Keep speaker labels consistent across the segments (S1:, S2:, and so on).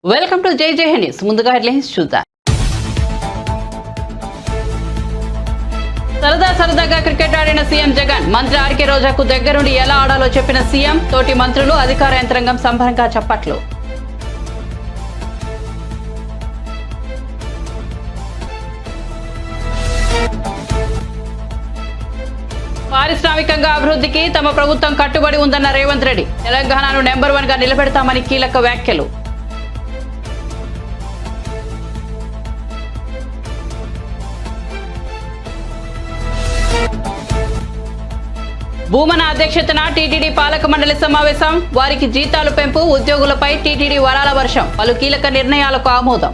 S1: Welcome to జై news. ముందుగా headlines చూద్దాం. సరదాగా క్రికెట్ ఆడిన సీఎం జగన్. మంత్రి ఆర్కే రోజాకు దగ్గరుండి ఎలా ఆడాలో చెప్పిన సీఎం. తోటి మంత్రులు, అధికార యంత్రాంగం సంబరంగా చప్పట్లు. పారిశ్రామికంగా అభివృద్ధికి తమ ప్రభుత్వం కట్టుబడి ఉందన్న రేవంత్ రెడ్డి. తెలంగాణను నెంబర్ 1 గా నిలబెడతామని కీలక వ్యాఖ్యలు. భూమన అధ్యక్షతన టీటీడీ పాలక మండలి సమావేశం. వారికి జీతాలు పెంపు, ఉద్యోగులపై టీటీడీ వరాల వర్షం. పలు కీలక నిర్ణయాలకు ఆమోదం.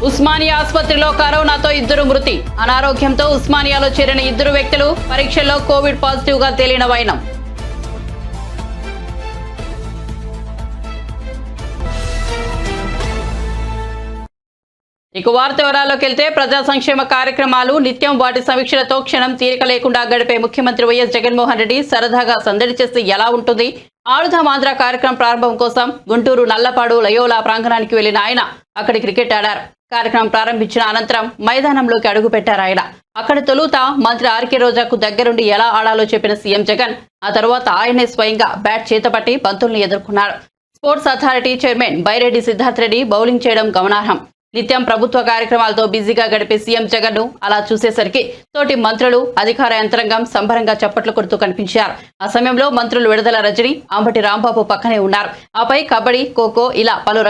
S1: ఉస్మానియా ఆసుపత్రిలో కరోనాతో 2 మృతి. అనారోగ్యంతో ఉస్మానియాలో చేరిన 2 వ్యక్తులు. పరీక్షల్లో కోవిడ్ పాజిటివ్ గా తేలిన వైనం. ఇక వార్త వివరాల్లోకి వెళ్తే, ప్రజా సంక్షేమ కార్యక్రమాలు నిత్యం వాటి సమీక్షలతో క్షణం తీరిక లేకుండా గడిపే ముఖ్యమంత్రి వైఎస్ జగన్మోహన్ రెడ్డి సరదాగా సందడి చేస్తే ఎలా ఉంటుంది? ఆడుదాం ఆంధ్ర కార్యక్రమం ప్రారంభం కోసం గుంటూరు నల్లపాడు లయోలా ప్రాంగణానికి వెళ్లిన ఆయన అక్కడి క్రికెట్ ఆడారు. కార్యక్రమం ప్రారంభించిన అనంతరం మైదానంలోకి అడుగు పెట్టారు ఆయన. అక్కడ తొలుత మంత్రి ఆర్కే రోజాకు దగ్గరుండి ఎలా ఆడాలో చెప్పిన సీఎం జగన్ ఆ తర్వాత ఆయనే స్వయంగా బ్యాట్ చేతపట్టి బంతుల్ని ఎదుర్కొన్నారు. Sports authority chairman Byreddy Siddharth Reddy bowling చేయడం గమనార్హం. నిత్యం ప్రభుత్వ కార్యక్రమాలతో బిజీగా గడిపే సీఎం జగన్ ను అలా చూసేసరికి తోటి మంత్రులు, అధికార యంత్రాంగం సంబరంగా చప్పట్లు కొడుతూ కనిపించారు. ఆ సమయంలో మంత్రులు విడుదల రజని, అంబటి రాంబాబు పక్కనే ఉన్నారు. ఆపై కబడ్డీ, ఖోఖో ఇలా పలు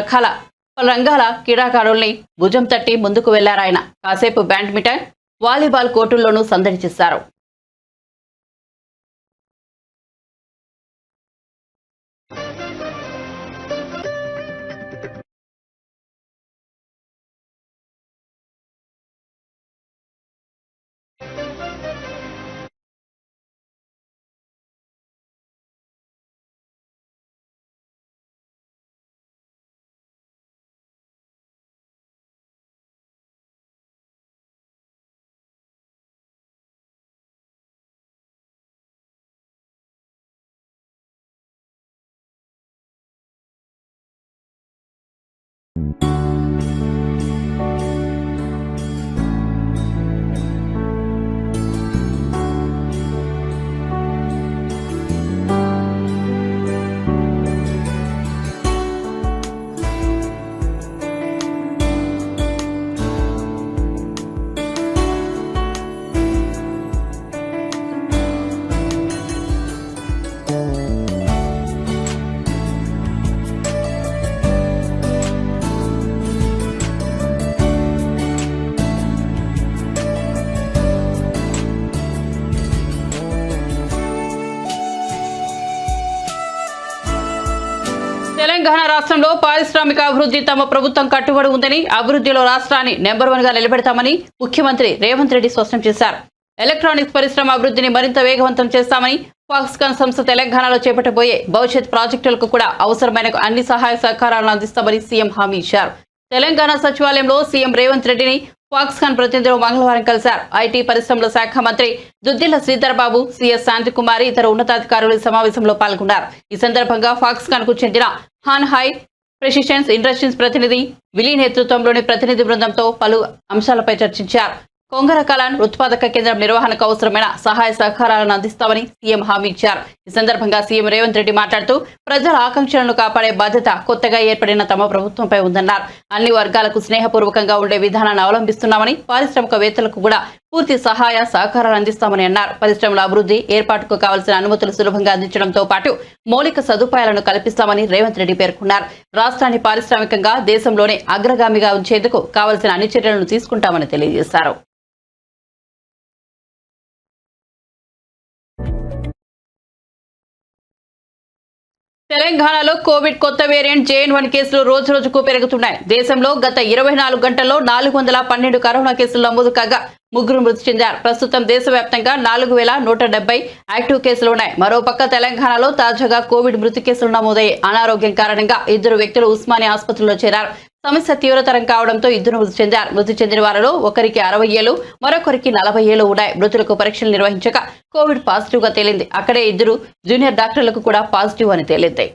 S1: రంగాల క్రీడాకారుల్ని భుజం తట్టి ముందుకు వెళ్లారాయన. కాసేపు బ్యాడ్మింటన్, వాలీబాల్ కోర్టుల్లోనూ సందడి చేశారు. తెలంగాణ రాష్ట్రంలో పారిశ్రామిక అభివృద్ధి తమ ప్రభుత్వం కట్టుబడి ఉందని, అభివృద్ధిలో రాష్ట్రాన్ని నెంబర్ 1 గా నిలబెడతామని ముఖ్యమంత్రి రేవంత్ రెడ్డి స్పష్టం చేశారు. ఎలక్ట్రానిక్స్ పరిశ్రమ అభివృద్ధిని మరింత వేగవంతం చేస్తామని, ఫాక్స్కాన్ సంస్థ తెలంగాణలో చేపట్టబోయే భవిష్యత్ ప్రాజెక్టులకు కూడా అవసరమైన అన్ని సహాయ సహకారాలను అందిస్తామని సీఎం హామీ ఇచ్చారు. తెలంగాణ సచివాలయంలో సీఎం రేవంత్ రెడ్డిని ఫాక్స్కాన్ ప్రతినిధులు మంగళవారం కలిశారు. ఐటీ పరిశ్రమల శాఖ మంత్రి దుద్దిళ్ల శ్రీధర్ బాబు, సీఎస్ శాంతికుమారి ఇతర ఉన్నతాధికారులు సమావేశంలో పాల్గొన్నారు. ఈ సందర్భంగా ఫాక్స్కాన్ కు చెందిన హాన్ హై ప్రెసిషన్స్ ఇండస్ట్రీస్ ప్రతినిధి విలీ నేతృత్వంలోని ప్రతినిధి బృందంతో పలు అంశాలపై చర్చించారు. కొంగర కలాన్ ఉత్పాదక కేంద్రం నిర్వహణకు అవసరమైన సహాయ సహకారాలను అందిస్తామని సీఎం హామీ ఇచ్చారు. ఈ సందర్భంగా సీఎం రేవంత్ రెడ్డి మాట్లాడుతూ, ప్రజల ఆకాంక్షలను కాపాడే బాధ్యత కొత్తగా ఏర్పడిన తమ ప్రభుత్వంపై ఉందన్నారు. అన్ని వర్గాలకు స్నేహపూర్వకంగా ఉండే విధానాన్ని అవలంబిస్తున్నామని, పారిశ్రామికవేత్తలకు కూడా పూర్తి సహాయ సహకారాలు అందిస్తామని అన్నారు. పరిశ్రమల అభివృద్ధి ఏర్పాటుకు కావాల్సిన అనుమతులు సులభంగా అందించడంతో పాటు మౌలిక సదుపాయాలను కల్పిస్తామని రేవంత్ రెడ్డి పేర్కొన్నారు. రాష్ట్రాన్ని పారిశ్రామికంగా దేశంలోనే అగ్రగామిగా ఉంచేందుకు కావాల్సిన అన్ని చర్యలను తీసుకుంటామని తెలియజేశారు. తెలంగాణలో కోవిడ్ కొత్త వేరియంట్ JN.1 కేసులు రోజుకు పెరుగుతున్నాయి. దేశంలో గత 24 గంటల్లో 412 కరోనా కేసులు నమోదు కాగా 3 మృతి చెందారు. ప్రస్తుతం దేశవ్యాప్తంగా 4170 యాక్టివ్ కేసులు ఉన్నాయి. మరోపక్క తెలంగాణలో తాజాగా కోవిడ్ మృతి కేసులు నమోదయ్యాయి. అనారోగ్యం కారణంగా 2 వ్యక్తులు ఉస్మానియా ఆసుపత్రిలో చేరారు. సమస్య తీవ్రతరం కావడంతో ఇద్దరు మృతి చెందారు. మృతి చెందిన వారిలో ఒకరికి 60 ఏళ్లు, మరొకరికి 40 ఏళ్లు ఉన్నాయి. మృతులకు పరీక్షలు నిర్వహించగా కోవిడ్ పాజిటివ్ గా తేలింది. అక్కడే ఇద్దరు జూనియర్ డాక్టర్లకు కూడా పాజిటివ్ అని తేలింది.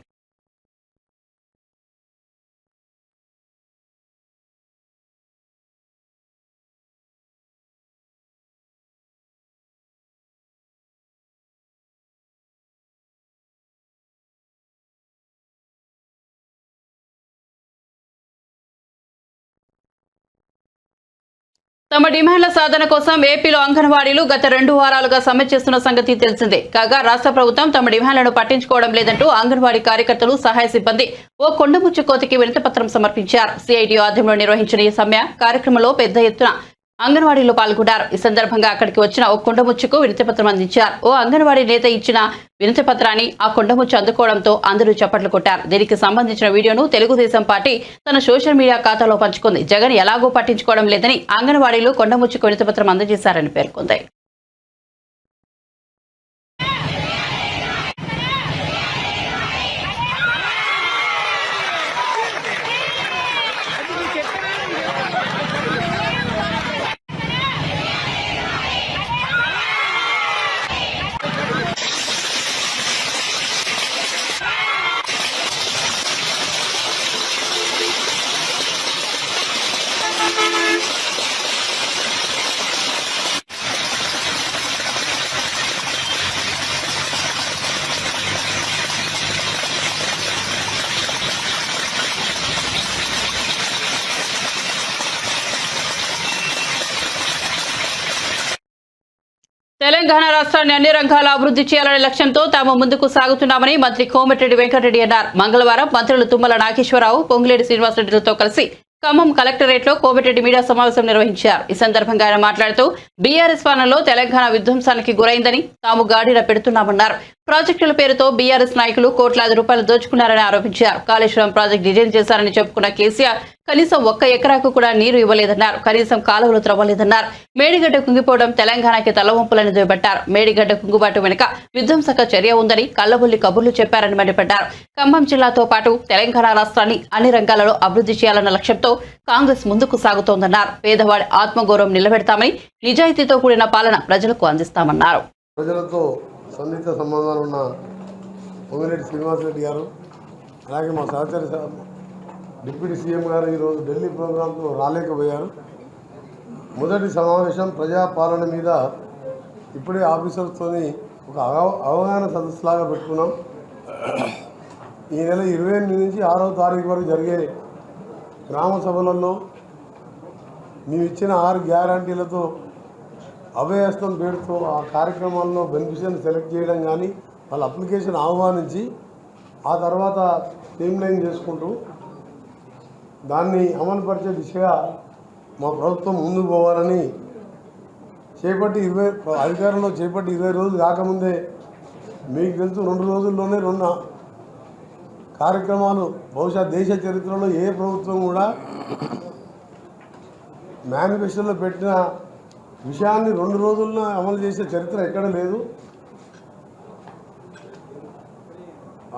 S1: తమ డిమాండ్ల సాధన కోసం ఏపీలో అంగన్వాడీలు గత 2 వారాలుగా సమ్మె చేస్తున్న సంగతి తెలిసిందే. కాగా రాష్ట్ర ప్రభుత్వం తమ డిమాండ్లను పట్టించుకోవడం లేదంటూ అంగన్వాడీ కార్యకర్తలు, సహాయ సిబ్బంది ఓ కొండముచ్చు కోతికి వినతిపత్రం సమర్పించారు. సిఐటి ఆధ్వర్యంలో నిర్వహించిన ఈ సమ్మె కార్యక్రమంలో పెద్ద ఎత్తున అంగన్వాడీలో పాల్గొన్నారు. ఈ సందర్భంగా అక్కడికి వచ్చిన ఓ కొండముచ్చుకు వినతిపత్రం అందించారు. ఓ అంగన్వాడీ నేత ఇచ్చిన వినతిపత్రాన్ని ఆ కొండముచ్చు అందుకోవడంతో అందరూ చప్పట్లు కొట్టారు. దీనికి సంబంధించిన వీడియోను తెలుగుదేశం పార్టీ తన సోషల్ మీడియా ఖాతాలో పంచుకుంది. జగన్ ఎలాగో పట్టించుకోవడం లేదని అంగన్వాడీలు కొండముచ్చుకు వినతిపత్రం అందజేశారని పేర్కొంది. తెలంగాణ రాష్ట్రాన్ని అన్ని రంగాల అభివృద్ధి చేయాలనే లక్ష్యంతో తాము ముందుకు సాగుతున్నామని మంత్రి కోమటిరెడ్డి వెంకటరెడ్డి అన్నారు. మంగళవారం మంత్రులు తుమ్మల నాగేశ్వరరావు, పొంగులేటి శ్రీనివాసరెడ్డిలతో కలిసి ఖమ్మం కలెక్టరేట్లో కోమటిరెడ్డి మీడియా సమావేశం నిర్వహించారు. ఈ సందర్భంగా ఆయన మాట్లాడుతూ బీఆర్ఎస్ పాలనలో తెలంగాణ విధ్వంసానికి గురైందని తాము గాడిన పెడుతున్నామన్నారు. ప్రాజెక్టుల పేరుతో బీఆర్ఎస్ నాయకులు కోట్లాది రూపాయలు దోచుకున్నారని ఆరోపించారు. కాళేశ్వరం ప్రాజెక్టు డిజైన్ చేశారని చెప్పుకున్న కేసీఆర్ కనీసం 1 ఎకరాకు కూడా నీరు ఇవ్వలేదన్నారు. కనీసం కాలువలు త్రవ్వలేదన్నారు. మేడిగడ్డ కుంగిపోవడం తెలంగాణకి తలవంపులని దుయ్యబట్టారు. మేడిగడ్డ కుంగుబాటు వెనుక విధ్వంసక చర్య ఉందని కల్లబొల్లి కబుర్లు చెప్పారని మండిపడ్డారు. ఖమ్మం జిల్లాతో పాటు తెలంగాణ రాష్ట్రాన్ని అన్ని రంగాలలో అభివృద్ధి చేయాలన్న లక్ష్యంతో కాంగ్రెస్ ముందుకు సాగుతోందన్నారు. పేదవాడి ఆత్మగౌరవం నిలబెడతామని, నిజాయితీతో కూడిన పాలన ప్రజలకు అందిస్తామన్నారు.
S2: ప్రజలతో సన్నిహిత సంబంధాలు ఉన్న పొంగిరెడ్డి శ్రీనివాసరెడ్డి గారు, అలాగే మా సహచర డిప్యూటీ సీఎం గారు ఈరోజు ఢిల్లీ ప్రోగ్రాంతో రాలేకపోయారు. మొదటి సమావేశం ప్రజాపాలన మీద ఇప్పుడే ఆఫీసర్స్తో ఒక అవగాహన సదస్సులాగా పెట్టుకున్నాం. ఈ నెల 28 నుంచి 6వ తారీఖు వరకు జరిగే గ్రామ సభలలో మేము ఇచ్చిన 6 గ్యారంటీలతో అభయహస్తం పేరుతో ఆ కార్యక్రమాల్లో బెనిఫిషియర్ని సెలెక్ట్ చేయడం కానీ, వాళ్ళ అప్లికేషన్ ఆహ్వానించి ఆ తర్వాత స్ట్రీమ్లైన్ చేసుకుంటూ దాన్ని అమలుపరిచే దిశగా మా ప్రభుత్వం ముందుకు పోవాలని అధికారంలో చేపట్టి 20 రోజులు కాకముందే మీకు తెలుసు 2 రోజుల్లోనే 2 కార్యక్రమాలు బహుశా దేశ చరిత్రలో ఏ ప్రభుత్వం కూడా మేనిఫెస్టోలో పెట్టిన విషయాన్ని 2 రోజుల్లో అమలు చేసే చరిత్ర ఎక్కడ లేదు.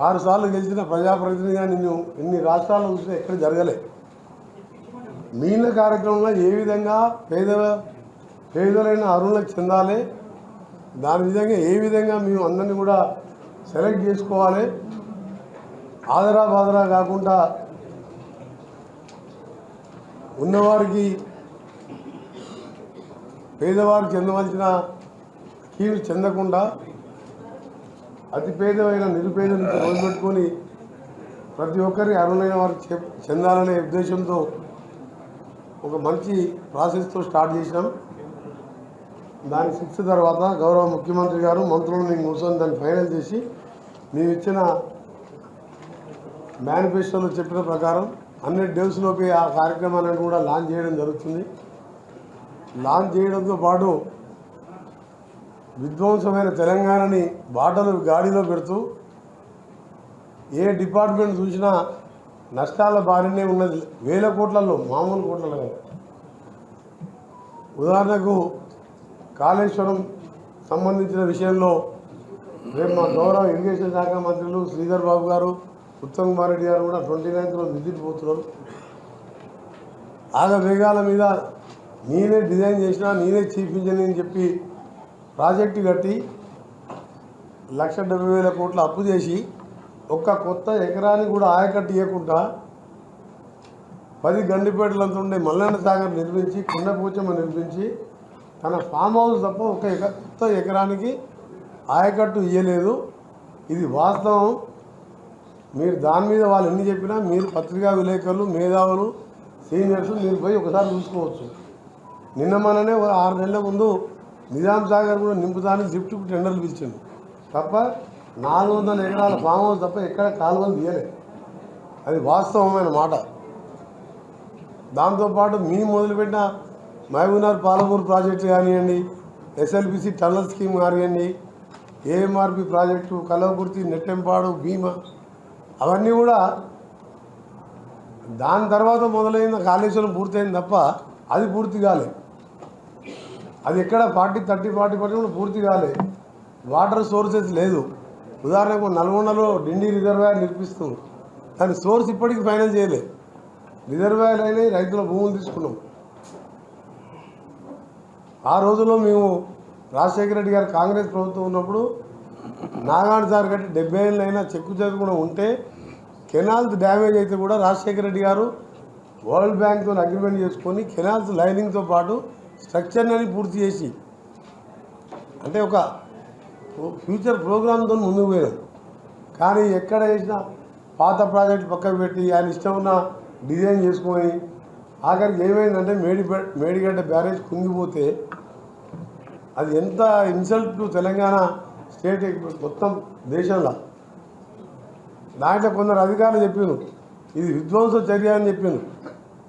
S2: 6 సార్లు గెలిచిన ప్రజాప్రతినిధిగా నిన్ను ఇన్ని రాష్ట్రాల్లో చూసినా ఎక్కడ జరగలే. మిగిలిన కార్యక్రమంలో ఏ విధంగా పేదలైన అర్హులకు చెందాలి, దాని విధంగా ఏ విధంగా మేము అందరినీ కూడా సెలెక్ట్ చేసుకోవాలి, ఆదరా బాదరా కాకుండా ఉన్నవారికి పేదవారికి చెందవలసిన స్కీమ్స్ చెందకుండా అతి పేదమైన నిరుపేద నుంచి మొదలుపెట్టుకొని ప్రతి ఒక్కరి అర్హులైన వారికి చెందాలనే ఉద్దేశంతో ఒక మంచి ప్రాసెస్తో స్టార్ట్ చేసినాం. దాని 6 తర్వాత గౌరవ ముఖ్యమంత్రి గారు మంత్రులు నేను కూర్చొని దాన్ని ఫైనల్ చేసి మేము ఇచ్చిన మేనిఫెస్టోలో చెప్పిన ప్రకారం 100 డేస్లోపే ఆ కార్యక్రమాలను కూడా లాంచ్ చేయడం జరుగుతుంది. లాంచ్ చేయడంతో పాటు విధ్వంసమైన తెలంగాణని గాడిలో పెడుతూ ఏ డిపార్ట్మెంట్ చూసినా నష్టాల బారినే ఉన్నది. 1000 కోట్లలో, మామూలు కోట్లలో కాదు. ఉదాహరణకు కాళేశ్వరం సంబంధించిన విషయంలో రేపు మా గౌరవ ఇరిగేషన్ శాఖ మంత్రులు శ్రీధర్ బాబు గారు, ఉత్తమ్ కుమార్ రెడ్డి గారు కూడా 29th రోజు విజిట్ పోతున్నారు. ఆగవేగాల మీద నేనే డిజైన్ చేసినా నేనే చీఫ్ ఇంజనీర్ అని చెప్పి ప్రాజెక్టు కట్టి 1,70,000 కోట్ల అప్పు చేసి ఒక్క కొత్త ఎకరానికి కూడా ఆయకట్టు ఇవ్వకుండా 10 గండిపేటలంతా ఉండే మల్లన్న సాగర్ నిర్మించి కొండపోచమ్మ నిర్మించి తన ఫామ్ హౌస్ తప్ప కొత్త ఎకరానికి ఆయకట్టు ఇవ్వలేదు. ఇది వాస్తవం. మీరు దాని మీద వాళ్ళు ఎన్ని చెప్పినా మీరు పత్రికా విలేకరులు, మేధావులు, సీనియర్స్ మీరు పోయి ఒకసారి చూసుకోవచ్చు. నిన్న మననే 6 నెలల ముందు నిజాం సాగర్ కూడా నింపుతానికి జిఫ్ట్కు టెండర్లు పిలిచింది తప్ప 400 ఎకరాల ఫామ్ హౌస్ తప్ప ఎక్కడ కాలువలు తీయలేదు. అది వాస్తవమైన మాట. దాంతోపాటు మేము మొదలుపెట్టిన మహబూబ్నగర్ పాలమూరు ప్రాజెక్టు కానివ్వండి, ఎస్ఎల్బిసి టన్నల్ స్కీమ్ కానివ్వండి, ఏఎంఆర్పి ప్రాజెక్టు, కలవకుర్తి, నెట్టెంపాడు, భీమా, అవన్నీ కూడా దాని తర్వాత మొదలైన కాళేశ్వరం పూర్తయింది తప్ప అది పూర్తి కాలే. అది ఎక్కడ 40% పూర్తి కాలే. వాటర్ సోర్సెస్ లేదు. ఉదాహరణకు నల్గొండలో డిండి రిజర్వాయర్ నిర్మిస్తుంది. దాని సోర్స్ ఇప్పటికీ ఫైనల్ చేయలేదు. రిజర్వాయర్ అయినా రైతుల భూములు తీసుకున్నాం. ఆ రోజుల్లో మేము రాజశేఖర రెడ్డి గారు కాంగ్రెస్ ప్రభుత్వం ఉన్నప్పుడు నాగార్జున సార్ కట్టి 70 ఏళ్ళైనా చెక్కు చెదరకుండా ఉంటే కెనాల్స్ డ్యామేజ్ అయితే కూడా రాజశేఖర రెడ్డి గారు వరల్డ్ బ్యాంక్తో అగ్రిమెంట్ చేసుకొని కెనాల్స్ లైనింగ్తో పాటు స్ట్రక్చర్ని పూర్తి చేసి అంటే ఒక ఫ్యూచర్ ప్రోగ్రామ్తో ముందుకు పోయారు. కానీ ఎక్కడ వేసినా పాత ప్రాజెక్ట్ పక్కకు పెట్టి ఆయన ఇష్టం ఉన్న డిజైన్ చేసుకొని ఆఖరికి ఏమైందంటే మేడిగడ్డ బ్యారేజ్ కుంగిపోతే అది ఎంత ఇన్సల్ట్ టు తెలంగాణ స్టేట్ మొత్తం దేశంలో. దాంట్లో కొందరు అధికారులు చెప్పారు ఇది విధ్వంస చర్య అని చెప్పాను.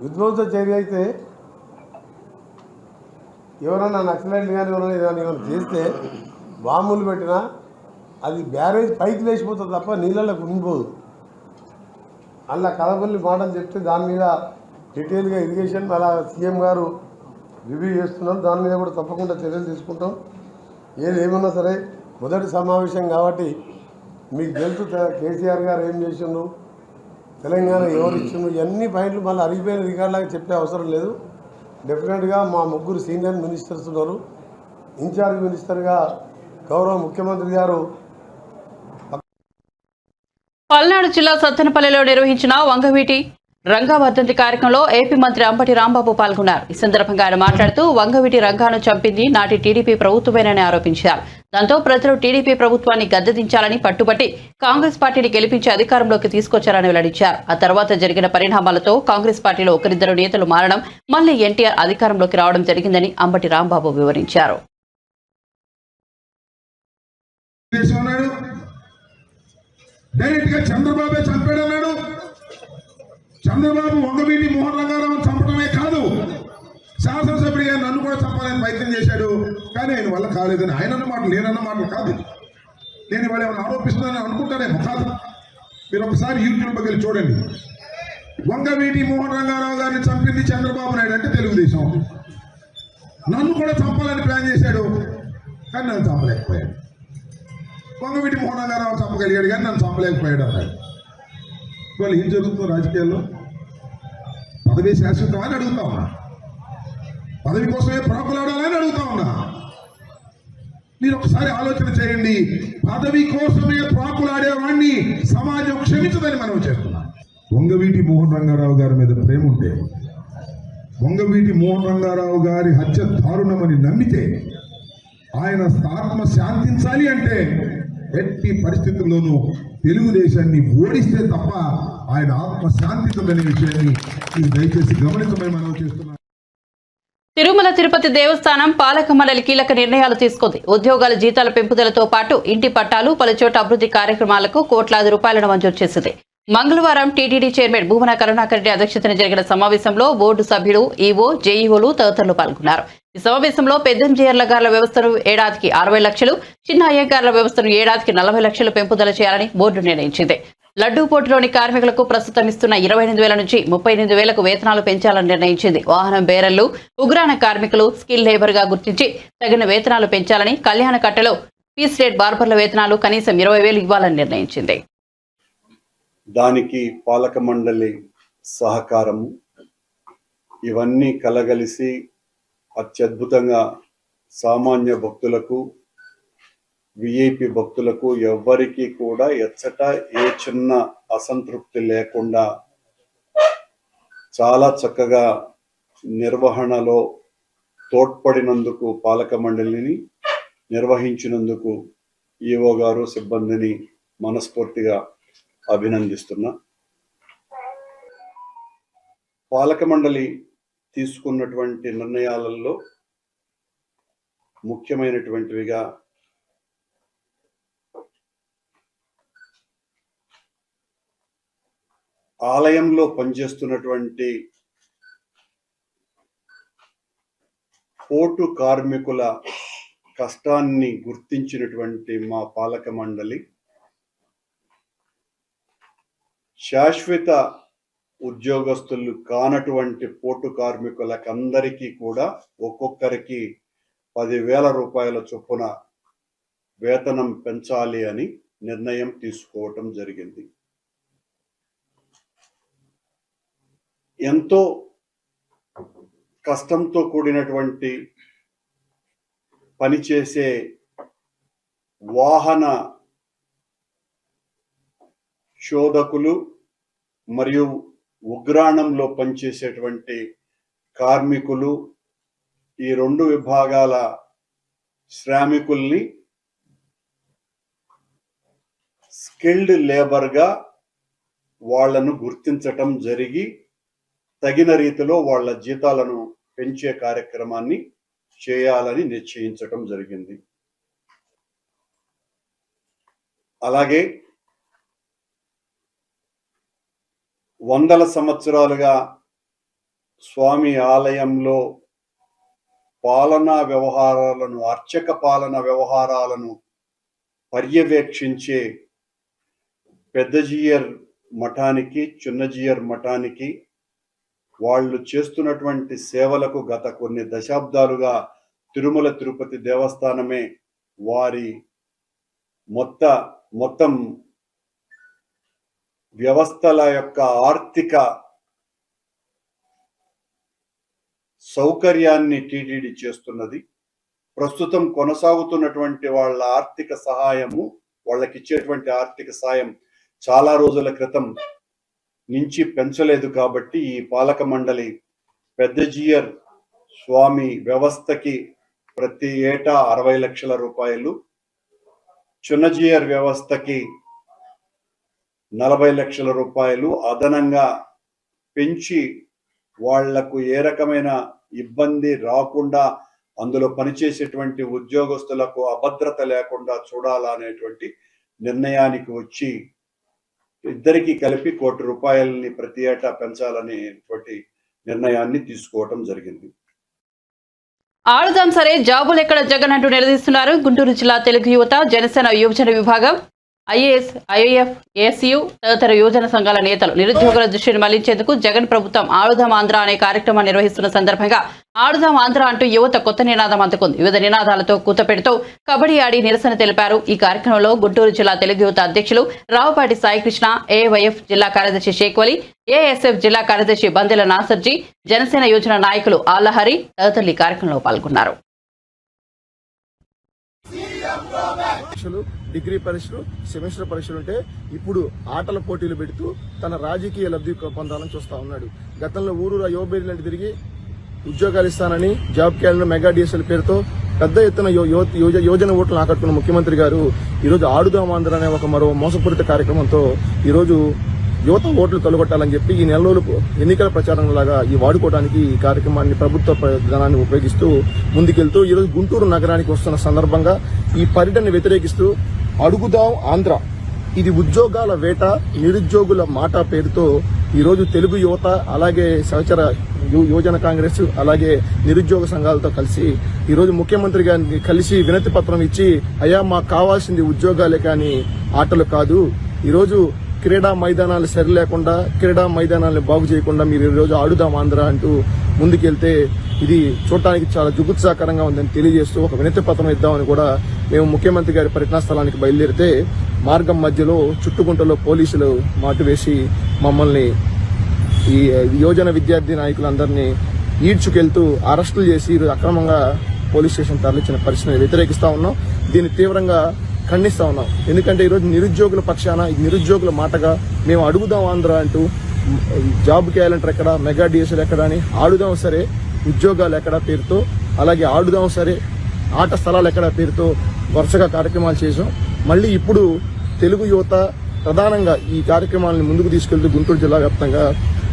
S2: విధ్వంస చర్య అయితే ఎవరన్నా నక్సలైట్లు కానీ ఎవరైనా చేస్తే బాంబులు పెట్టినా అది బ్యారేజ్ పైకి లేచిపోతుంది తప్ప నీళ్ళలో కుంగిపోదు. అలా కలపల్లి మాటలు చెప్తే దాని మీద డీటెయిల్గా ఇరిగేషన్ అలా సీఎం గారు రివ్యూ చేస్తున్నారు. దాని మీద కూడా తప్పకుండా చర్యలు తీసుకుంటాం. ఏమన్నా సరే మొదటి సమావేశం కాబట్టి మీకు తెలుసు కేసీఆర్ గారు ఏం చేసిండ్రు, తెలంగాణ ఎవరు ఇచ్చిండ్రు, ఇవన్నీ పాయింట్లు మళ్ళీ అరిగిపోయిన రికార్డులాగా చెప్పే అవసరం లేదు. డెఫినెట్గా మా 3 సీనియర్ మినిస్టర్స్ ఉన్నారు. ఇన్ఛార్జ్ మినిస్టర్గా గౌరవ ముఖ్యమంత్రి గారు.
S1: పల్నాడు జిల్లా సత్తెనపల్లిలో నిర్వహించిన వంగవీటి రంగా వర్ధంతి కార్యక్రమంలో ఏపీ మంత్రి అంబటి రాంబాబు పాల్గొన్నారు. ఈ సందర్భంగా ఆయన మాట్లాడుతూ వంగవీటి రంగాను చంపింది నాటి టీడీపీ ప్రభుత్వమేనని ఆరోపించారు. దాంతో ప్రజలు టీడీపీ ప్రభుత్వాన్ని గద్దెదించాలని పట్టుబట్టి కాంగ్రెస్ పార్టీని గెలిపించి అధికారంలోకి తీసుకొచ్చారని వెల్లడించారు. ఆ తర్వాత జరిగిన పరిణామాలతో కాంగ్రెస్ పార్టీలో ఒకరిద్దరు నేతలు మారడం, మళ్లీ ఎన్టీఆర్ అధికారంలోకి రావడం జరిగిందని అంబటి రాంబాబు వివరించారు.
S3: చంద్రబాబు వంగవీటి మోహన్ రంగారావు చంపడమే కాదు, శాసనసభ్యుడిగా నన్ను కూడా చంపాలని ప్రయత్నం చేశాడు. కానీ ఆయన వల్ల కాలేదని ఆయన అన్న మాటలు, నేనన్న మాటలు కాదు. నేను ఇవాళ ఏమైనా ఆరోపిస్తున్నానని అనుకుంటానేమో కాదు. మీరు ఒకసారి యూట్యూబ్లోకి వెళ్ళి చూడండి. వంగవీటి మోహన్ రంగారావు గారిని చంపింది చంద్రబాబు నాయుడు అంటే తెలుగుదేశం. నన్ను కూడా చంపాలని ప్లాన్ చేశాడు, కానీ నన్ను చంపలేకపోయాడు. వంగవీటి మోహన్ రంగారావు చంపగలిగాడు కానీ నన్ను చంపలేకపోయాడు అన్నాడు. ఇవాళ ఏం జరుగుతుందో రాజకీయాల్లో? పదవి శాశ్వతం అని అడుగుతా ఉన్నా, పదవి కోసమే ప్రాకులాడాలని అడుగుతా ఉన్నా. మీరు ఒకసారి ఆలోచన చేయండి. పదవి కోసమే ప్రాకులాడేవాడిని సమాజం క్షమించదని మనం చేస్తున్నాం. వంగవీటి మోహన్ రంగారావు గారి మీద ప్రేమ ఉంటే, వంగవీటి మోహన్ రంగారావు గారి హత్య దారుణమని నమ్మితే, ఆయన ఆత్మ శాంతించాలి అంటే ఎట్టి పరిస్థితుల్లోనూ తెలుగుదేశాన్ని ఓడిస్తే తప్ప ఆయన ఆత్మ శాంతించదనే విషయాన్ని మీరు దయచేసి గమనించమని మనం చేస్తున్నాం.
S1: తిరుమల తిరుపతి దేవస్థానం పాలక మండలి కీలక నిర్ణయాలు తీసుకుంది. ఉద్యోగాల జీతాల పెంపుదలతో పాటు ఇంటి పట్టాలు, పలుచోట అభివృద్ధి కార్యక్రమాలకు కోట్లాది రూపాయలను మంజూరు చేసింది. మంగళవారం టీటీడీ చైర్మన్ భూమన కరుణాకర్ రెడ్డి అధ్యక్షతన జరిగిన సమావేశంలో బోర్డు సభ్యులు, ఈవో, జేఈఓలు తదితరులు పాల్గొన్నారు. ఈ సమావేశంలో పెద్దంజేర్లగార్ల వ్యవస్థను ఏడాదికి 60 లక్షలు, చిన్న అయ్యగార్ల వ్యవస్థను ఏడాదికి 40 లక్షలు పెంపుదల చేయాలని బోర్డు నిర్ణయించింది. లడ్డూపోటులోని కార్మికులకు ప్రస్తుతం ఇస్తున్న 28,000 నుంచి 38,000కు వేతనాలు పెంచాలని నిర్ణయించింది. వాహనం బేరర్లు, ఉగ్రాణ కార్మికులు స్కిల్ లేబర్ గా గుర్తించి తగిన వేతనాలు పెంచాలని, కళ్యాణ కట్టలో పీస్ రేట్ బార్బర్ల వేతనాలు కనీసం 20,000 ఇవ్వాలని నిర్ణయించింది.
S4: దానికి పాలక మండలి సహకారము ఇవన్నీ కలగలిసి అత్యద్భుతంగా సామాన్య భక్తులకు, విఐపి భక్తులకు ఎవ్వరికీ కూడా ఎచ్చట ఏ చిన్న అసంతృప్తి లేకుండా చాలా చక్కగా నిర్వహణలో తోడ్పడినందుకు పాలక మండలిని నిర్వహించినందుకు ఈఓ గారు సిబ్బందిని మనస్ఫూర్తిగా అభినందిస్తున్నా. పాలక మండలి తీసుకున్నటువంటి నిర్ణయాలలో ముఖ్యమైనటువంటివిగా ఆలయంలో పనిచేస్తున్నటువంటి పోటు కార్మికుల కష్టాన్ని గుర్తించినటువంటి మా పాలక మండలి శాశ్వత ఉద్యోగస్తులు కానటువంటి పోటు కార్మికులకందరికీ కూడా ఒక్కొక్కరికి 10,000 రూపాయల చొప్పున వేతనం పెంచాలి అని నిర్ణయం తీసుకోవటం జరిగింది. ఎంతో కష్టంతో కూడినటువంటి పనిచేసే వాహన శోధకులు మరియు ఉగ్రాణంలో పనిచేసేటువంటి కార్మికులు, ఈ 2 విభాగాల శ్రామికుల్ని స్కిల్డ్ లేబర్గా వాళ్లను గుర్తించటం జరిగి తగిన రీతిలో వాళ్ళ జీతాలను పెంచే కార్యక్రమాన్ని చేయాలని నిశ్చయించటం జరిగింది. అలాగే 100 సంవత్సరాలుగా స్వామి ఆలయంలో పాలనా వ్యవహారాలను, అర్చక పాలన వ్యవహారాలను పర్యవేక్షించే పెద్దజీయర్ మఠానికి, చిన్నజీయర్ మఠానికి వాళ్ళు చేస్తున్నటువంటి సేవలకు గత కొన్ని దశాబ్దాలుగా తిరుమల తిరుపతి దేవస్థానమే వారి మొత్తం వ్యవస్థల యొక్క ఆర్థిక సౌకర్యాన్ని టీటీడీ చేస్తున్నది. ప్రస్తుతం కొనసాగుతున్నటువంటి వాళ్ళ ఆర్థిక సహాయము, వాళ్ళకి ఇచ్చేటువంటి ఆర్థిక సాయం చాలా రోజుల క్రితం నుంచి పెంచలేదు. కాబట్టి ఈ పాలక మండలి పెద్దజీయర్ స్వామి వ్యవస్థకి ప్రతి ఏటా 60 లక్షల రూపాయలు, చిన్నజీయర్ వ్యవస్థకి 40 లక్షల రూపాయలు అదనంగా పెంచి వాళ్లకు ఏ రకమైన ఇబ్బంది రాకుండా, అందులో పనిచేసేటువంటి ఉద్యోగస్తులకు అభద్రత లేకుండా చూడాలనేటువంటి నిర్ణయానికి వచ్చి ఇద్దరికి కలిపి 1 కోటి రూపాయలని ప్రతి ఏటా పెంచాలనేటువంటి నిర్ణయాన్ని తీసుకోవటం జరిగింది.
S1: ఆడుదాం సరే జాబులు ఎక్కడ జగన్ అంటూ నిలదీస్తున్నారు గుంటూరు జిల్లా తెలుగు యువత, జనసేన యువజన విభాగం, ఐఏఎస్, ఐఏఎఫ్, ఏఎస్యు తదితర యువజన సంఘాల నేతలు నిరుద్యోగుల దృష్టిని మళ్లించేందుకు జగన్ ప్రభుత్వం ఆడుదాం ఆంధ్ర అనే కార్యక్రమాన్ని నిర్వహిస్తున్న సందర్భంగా ఆడుదాం ఆంధ్ర అంటూ యువత కొత్త నినాదం అందుకుంది. వివిధ నినాదాలతో కూతపెడుతూ కబడ్డీ ఆడి నిరసన తెలిపారు. ఈ కార్యక్రమంలో గుంటూరు జిల్లా తెలుగు యువత అధ్యక్షులు రావుపాటి సాయికృష్ణ, ఏవైఎఫ్ జిల్లా కార్యదర్శి షేక్వలి, ఏఎస్ఎఫ్ జిల్లా కార్యదర్శి బందెల నాసర్జీ, జనసేన యోజన నాయకులు ఆళ్లహరి తదితరులు ఈ కార్యక్రమంలో పాల్గొన్నారు.
S5: డిగ్రీ పరీక్షలు, సెమిస్టర్ పరీక్షలు ఉంటే ఇప్పుడు ఆటల పోటీలు పెడుతూ తన రాజకీయ లబ్ధి పొందాలని చూస్తా ఉన్నాడు. గతంలో ఊరూరా యువబేరీలంటే తిరిగి ఉద్యోగాలు ఇస్తానని, జాబ్ క్యాలెండర్, మెగా డిఎస్ఎల్ పేరుతో పెద్ద ఎత్తున యోజన ఓట్లను ఆకట్టుకున్న ముఖ్యమంత్రి గారు ఈరోజు ఆడుదాం ఆంధ్ర అనే ఒక మరో మోసపూరిత కార్యక్రమంతో ఈరోజు యువత ఓట్లు తొలగొట్టాలని చెప్పి ఈ నెల రోజులు ఎన్నికల ప్రచారం లాగా ఈ వాడుకోవడానికి ఈ కార్యక్రమాన్ని ప్రభుత్వ ధనాన్ని ఉపయోగిస్తూ ముందుకెళ్తూ ఈరోజు గుంటూరు నగరానికి వస్తున్న సందర్భంగా ఈ పర్యటనను వ్యతిరేకిస్తూ అడుగుదాం ఆంధ్ర, ఇది ఉద్యోగాల వేట, నిరుద్యోగుల మాట పేరుతో ఈరోజు తెలుగు యువత, అలాగే సహచర యువజన కాంగ్రెస్, అలాగే నిరుద్యోగ సంఘాలతో కలిసి ఈరోజు ముఖ్యమంత్రి గారిని కలిసి వినతి పత్రం ఇచ్చి, అయ్యా మాకు కావాల్సింది ఉద్యోగాలే కానీ ఆటలు కాదు, ఈరోజు క్రీడా మైదానాలు సరి లేకుండా, క్రీడా మైదానాలను బాగు చేయకుండా మీరు ఈరోజు ఆడుదాం ఆంధ్ర అంటూ ముందుకెళ్తే ఇది చూడటానికి చాలా జుగుత్సాకరంగా ఉందని తెలియజేస్తూ ఒక వినతి పత్రం ఇద్దామని కూడా మేము ముఖ్యమంత్రి గారి పర్యటనా స్థలానికి బయలుదేరితే మార్గం మధ్యలో చుట్టుకుంటలో పోలీసులు మాటు వేసి మమ్మల్ని, ఈ యోజన విద్యార్థి నాయకులందరినీ ఈడ్చుకెళ్తూ అరెస్టులు చేసి ఈరోజు అక్రమంగా పోలీస్ స్టేషన్ తరలించిన పరిస్థితిని వ్యతిరేకిస్తా ఉన్నాం. దీన్ని తీవ్రంగా ఖండిస్తా ఉన్నాం. ఎందుకంటే ఈరోజు నిరుద్యోగుల పక్షాన నిరుద్యోగుల మాటగా మేము అడుగుదాం ఆంధ్ర అంటూ జాబ్ క్యాలెండర్ ఎక్కడ, మెగా డిఎస్ఎల్ ఎక్కడ అని, ఆడుదాం సరే ఉద్యోగాలు ఎక్కడ పేరుతో, అలాగే ఆడుదాం సరే ఆట స్థలాలు ఎక్కడ పేరుతో వరుసగా కార్యక్రమాలు చేసాం. మళ్ళీ ఇప్పుడు తెలుగు యువత ప్రధానంగా ఈ కార్యక్రమాలను ముందుకు తీసుకెళ్తూ గుంటూరు జిల్లా వ్యాప్తంగా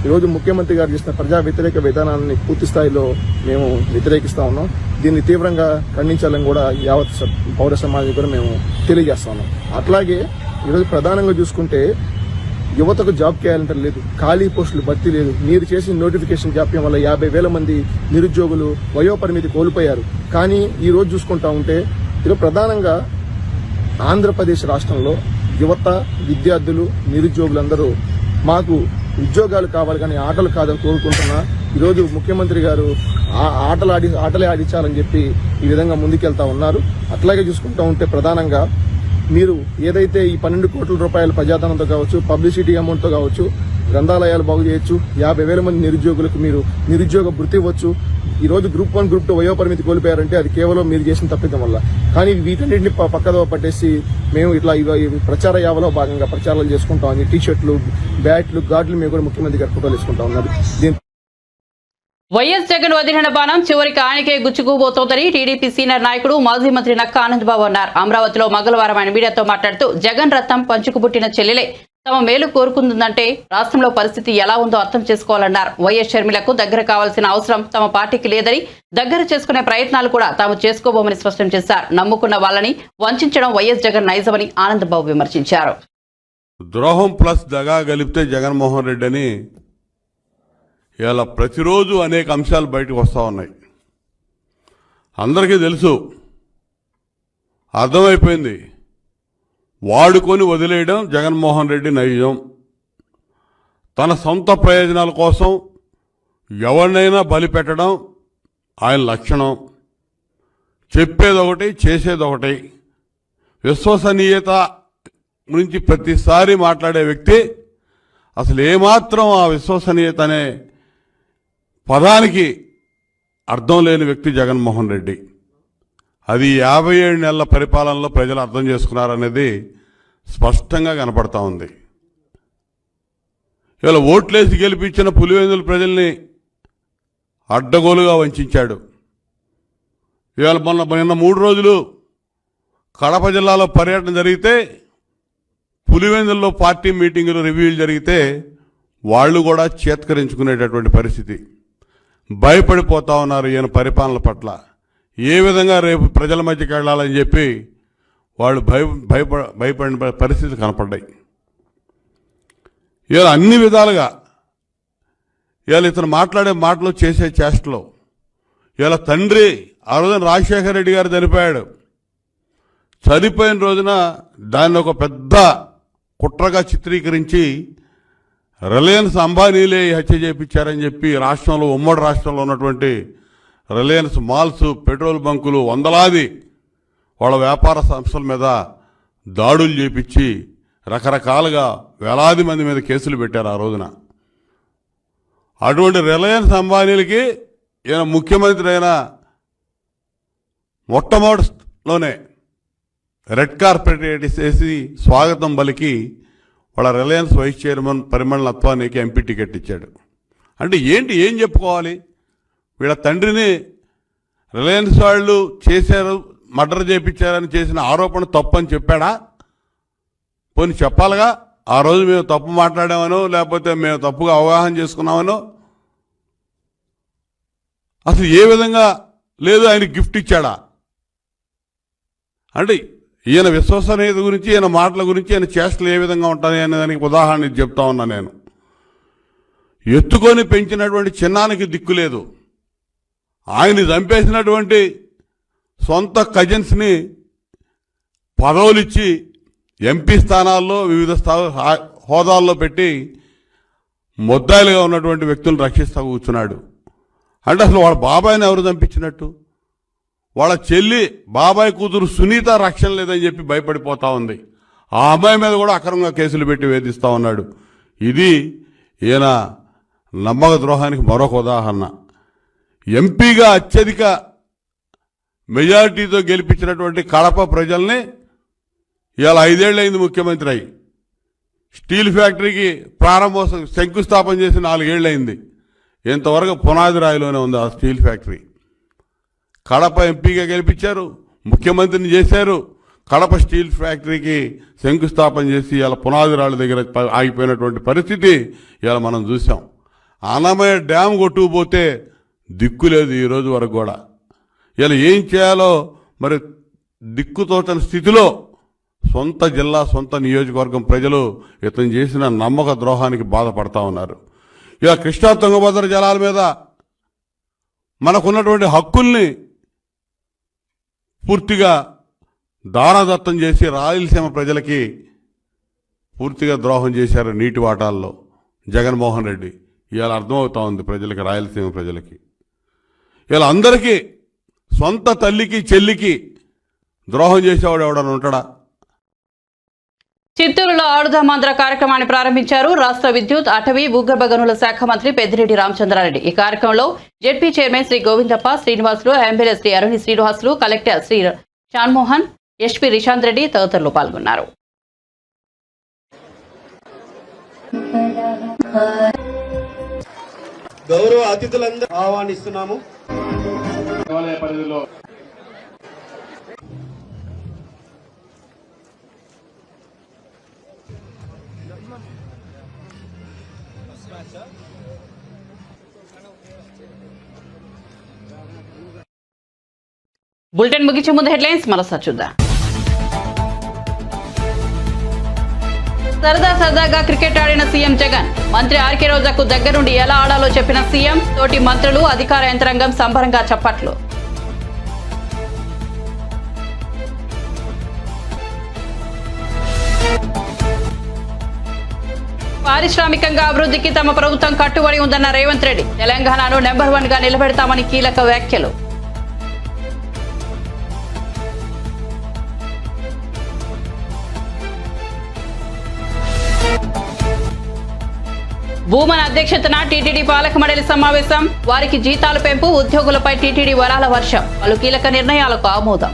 S5: ఈరోజు ముఖ్యమంత్రి గారు చేసిన ప్రజా వ్యతిరేక విధానాన్ని పూర్తి స్థాయిలో మేము వ్యతిరేకిస్తా ఉన్నాం. దీన్ని తీవ్రంగా ఖండించాలని కూడా యావత్ పౌర సమాజం కూడా మేము తెలియజేస్తా ఉన్నాం. అట్లాగే ఈరోజు ప్రధానంగా చూసుకుంటే యువతకు జాబ్ క్యాలెండర్ లేదు, ఖాళీ పోస్టులు భర్తీ లేదు. మీరు చేసిన నోటిఫికేషన్ జాప్యం వల్ల 50,000 మంది నిరుద్యోగులు వయోపరిమితి కోల్పోయారు. కానీ ఈ రోజు చూసుకుంటా ఉంటే ఈరోజు ప్రధానంగా ఆంధ్రప్రదేశ్ రాష్ట్రంలో యువత, విద్యార్థులు, నిరుద్యోగులందరూ మాకు ఉద్యోగాలు కావాలి కానీ ఆటలు కాదని కోరుకుంటున్నా. ఈరోజు ముఖ్యమంత్రి గారు ఆటలే ఆడించాలని చెప్పి ఈ విధంగా ముందుకెళ్తా ఉన్నారు. అట్లాగే చూసుకుంటా ఉంటే ప్రధానంగా మీరు ఏదైతే ఈ 12 కోట్ల రూపాయల ప్రజాధనంతో కావచ్చు, పబ్లిసిటీ అమౌంట్తో కావచ్చు, గ్రంథాలయాలు బాగు చేయొచ్చు, 50,000 మంది నిరుద్యోగులకు మీరు నిరుద్యోగ భృతి ఇవ్వచ్చు. ఈ రోజు గ్రూప్ 1, గ్రూప్ 2 వయోపరిమితి కోల్పోయారంటే అది కేవలం మీరు చేసిన తప్పిదం వల్ల. కానీ వీటన్నింటిని పక్కదో పట్టేసి మేము ఇట్లా ప్రచార యావలో భాగంగా ప్రచారాలు చేసుకుంటామని టీ-షర్ట్లు, బ్యాట్లు, గార్డులు మేము కూడా ముఖ్యమంత్రి గారు ఫోటోలు వేసుకుంటా ఉన్నారు.
S1: వైఎస్ జగన్ వదిలిన బాణం చివరికి ఆయనకే గుచ్చుకుపోతోందని టీడీపీ సీనియర్ నాయకుడు మాజీ మంత్రి నక్కా ఆనందబాబు అన్నారు. అమరావతిలో మంగళవారం ఆయన మీడియాతో మాట్లాడుతూ జగన్ రత్నం పంచుకుపుట్టిన చెల్లెలే తమ మేలు కోరుకుందంటే రాష్ట్రంలో పరిస్థితి ఎలా ఉందో అర్థం చేసుకోవాలన్నారు. వైఎస్ షర్మిలకు దగ్గర కావాల్సిన అవసరం తమ పార్టీకి లేదని, దగ్గర చేసుకునే ప్రయత్నాలు కూడా తాము చేసుకోబోమని స్పష్టం చేశారు. నమ్ముకున్న వాళ్ళని వంచడం వైఎస్ జగన్ నైజమని ఆనందబాబు విమర్శించారు.
S6: ద్రోహం ప్లస్ దగా గలిపితే జగన్మోహన్ రెడ్డి అని ఇలా ప్రతిరోజు అనేక అంశాలు బయటకు వస్తూ ఉన్నాయి. అందరికీ తెలుసు, అర్థమైపోయింది. వాడుకొని వదిలేయడం జగన్మోహన్ రెడ్డి నైజం. తన సొంత ప్రయోజనాల కోసం ఎవరినైనా బలి పెట్టడం ఆయన లక్షణం. చెప్పేదొకటి, చేసేదొకటి. విశ్వసనీయత గురించి ప్రతిసారి మాట్లాడే వ్యక్తి అసలు ఏమాత్రం ఆ విశ్వసనీయత అనే పదానికి అర్థం లేని వ్యక్తి జగన్మోహన్ రెడ్డి. అది 57 నెలల పరిపాలనలో ప్రజలు అర్థం చేసుకున్నారనేది స్పష్టంగా కనపడతా ఉంది. ఇవాళ ఓట్లేసి గెలిపించిన పులివెందుల ప్రజల్ని అడ్డగోలుగా వంచాడు. ఇవాళ నిన్న 3 రోజులు కడప జిల్లాలో పర్యటన జరిగితే, పులివెందుల్లో పార్టీ మీటింగులు, రివ్యూలు జరిగితే వాళ్ళు కూడా చేత్కరించుకునేటటువంటి పరిస్థితి. భయపడిపోతా ఉన్నారు ఈయన పరిపాలన పట్ల. ఏ విధంగా రేపు ప్రజల మధ్యకి వెళ్ళాలని చెప్పి వాళ్ళు భయపడిన పరిస్థితి కనపడ్డాయి. ఇవాళ అన్ని విధాలుగా ఇవాళ ఇతను మాట్లాడే మాటలు, చేసే చేష్టలు. ఇవాళ తండ్రి ఆ రోజున రాజశేఖర రెడ్డి గారు చనిపోయాడు. చనిపోయిన రోజున దాన్ని ఒక పెద్ద కుట్రగా చిత్రీకరించి రిలయన్స్ అంబానీలే హత్య చేయించారని చెప్పి రాష్ట్రంలో, ఉమ్మడి రాష్ట్రంలో ఉన్నటువంటి రిలయన్స్ మాల్స్, పెట్రోల్ బంకులు, వందలాది వాళ్ళ వ్యాపార సంస్థల మీద దాడులు చేపించి రకరకాలుగా వేలాది మంది మీద కేసులు పెట్టారు ఆ రోజున. అటువంటి రిలయన్స్ అంబానీలకి ఈయన ముఖ్యమంత్రి అయిన మొట్టమొదటిలోనే రెడ్ కార్పెట్ వేసి స్వాగతం పలికి వాళ్ళ రిలయన్స్ వైస్ చైర్మన్ పరిమళ నత్వానికి ఎంపీ టికెట్ ఇచ్చాడు. అంటే ఏంటి, ఏం చెప్పుకోవాలి? వీళ్ళ తండ్రిని రిలయన్స్ వాళ్ళు చేశారు, మర్డర్ చేయించారని చేసిన ఆరోపణ తప్పని చెప్పాడా? పోనీ చెప్పాలిగా. ఆ రోజు మేము తప్పు మాట్లాడామనో, లేకపోతే మేము తప్పుగా అవగాహన చేసుకున్నామనో. అసలు ఏ విధంగా లేదు, ఆయన గిఫ్ట్ ఇచ్చాడా? అంటే ఈయన విశ్వసనీయత గురించి, ఈయన మాటల గురించి, ఈయన చేష్టలు ఏ విధంగా ఉంటాయి అనే దానికి ఉదాహరణ చెప్తా ఉన్నా నేను. ఎత్తుకొని పెంచినటువంటి చిన్నానికి దిక్కు లేదు. ఆయన్ని చంపేసినటువంటి సొంత కజిన్స్ని పదవులిచ్చి ఎంపీ స్థానాల్లో వివిధ హోదాల్లో పెట్టి ముద్దాయిలుగా ఉన్నటువంటి వ్యక్తులను రక్షిస్తూ కూర్చున్నాడు. అంటే అసలు వాళ్ళ బాబాయిని ఎవరు చంపించినట్టు? వాళ్ళ చెల్లి, బాబాయ్ కూతురు సునీత రక్షణ లేదని చెప్పి భయపడిపోతా ఉంది. ఆ అమ్మాయి మీద కూడా అక్రమంగా కేసులు పెట్టి వేధిస్తూ ఉన్నాడు. ఇది ఈయన నమ్మక ద్రోహానికి మరొక ఉదాహరణ. ఎంపీగా అత్యధిక మెజారిటీతో గెలిపించినటువంటి కడప ప్రజల్ని ఇవాళ 5 ఏళ్ళు అయింది ముఖ్యమంత్రి అయి. స్టీల్ ఫ్యాక్టరీకి ప్రారంభోత్సవం శంకుస్థాపన చేసి 4 ఏళ్ళు అయింది. ఇంతవరకు పునాది రాయిలోనే ఉంది ఆ స్టీల్ ఫ్యాక్టరీ. కడప ఎంపీగా గెలిపించారు, ముఖ్యమంత్రిని చేశారు. కడప స్టీల్ ఫ్యాక్టరీకి శంకుస్థాపన చేసి ఇలా పునాది రాళ్ళ దగ్గర ఆగిపోయినటువంటి పరిస్థితి ఇలా మనం చూసాం. అన్నమయ్య డ్యామ్ కొట్టుకుపోతే దిక్కు లేదు ఈ రోజు వరకు కూడా. ఇలా ఏం చేయాలో మరి దిక్కుతోచని స్థితిలో సొంత జిల్లా సొంత నియోజకవర్గం ప్రజలు ఇతను చేసిన నమ్మక ద్రోహానికి బాధపడతా ఉన్నారు. ఇలా కృష్ణా తుంగభద్ర జలాల మీద మనకున్నటువంటి హక్కుల్ని పూర్తిగా దానదత్తం చేసి రాయలసీమ ప్రజలకి పూర్తిగా ద్రోహం చేశారు నీటి వాటాల్లో జగన్మోహన్ రెడ్డి. ఇవాళ అర్థమవుతా ఉంది ప్రజలకి, రాయలసీమ ప్రజలకి. ఇలా అందరికీ సొంత తల్లికి చెల్లికి ద్రోహం చేసేవాడు ఎవడన్నా ఉంటాడా?
S1: చిత్తూరులో ఆడుదామాంధ్ర కార్యక్రమాన్ని ప్రారంభించారు రాష్ట్ర విద్యుత్, అటవీ, భూగర్భ గనుల శాఖ మంత్రి పెద్దిరెడ్డి రామచంద్రారెడ్డి. ఈ కార్యక్రమంలో ZP chairman Shri Govindappa Srinivasulu, MLA Shri Aruni Srinivasulu, collector Shri Shanmohan, SP Rishanth Reddy తదితరులు పాల్గొన్నారు.
S7: గౌరవ అతిథులందరూ ఆహ్వానిస్తున్నాము.
S1: బులెటిన్ ముగించే ముందు హెడ్లైన్స్ మరోసారి చూద్దాం. సరదాగా క్రికెట్ ఆడిన సీఎం జగన్. మంత్రి ఆర్కే రోజాకు దగ్గరుండి ఎలా ఆడాలో చెప్పిన సీఎం. తోటి మంత్రులు, అధికార యంత్రాంగం సంబరంగా చప్పట్లు. పారిశ్రామికంగా అభివృద్ధికి తమ ప్రభుత్వం కట్టుబడి ఉందన్న రేవంత్ రెడ్డి. తెలంగాణను నెంబర్ 1 గా నిలబెడతామని కీలక వ్యాఖ్యలు. భూమన్ అధ్యక్షతన టీటీడీ పాలక మండలి సమావేశం. వారికి జీతాలు పెంపు, ఉద్యోగులపై టీటీడీ వరాల వర్షం. పలు కీలక నిర్ణయాలకు ఆమోదం.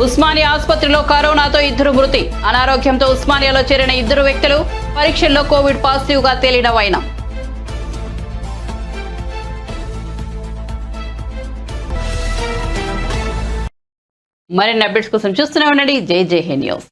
S1: ఉస్మానియా ఆసుపత్రిలో కరోనాతో 2 మృతి. అనారోగ్యంతో ఉస్మానియాలో చేరిన 2 వ్యక్తులు. పరీక్షల్లో కోవిడ్ పాజిటివ్ గా తేలిన వైనం. మరిన్ని అప్డేట్స్ కోసం చూస్తూనే ఉండండి జై న్యూస్.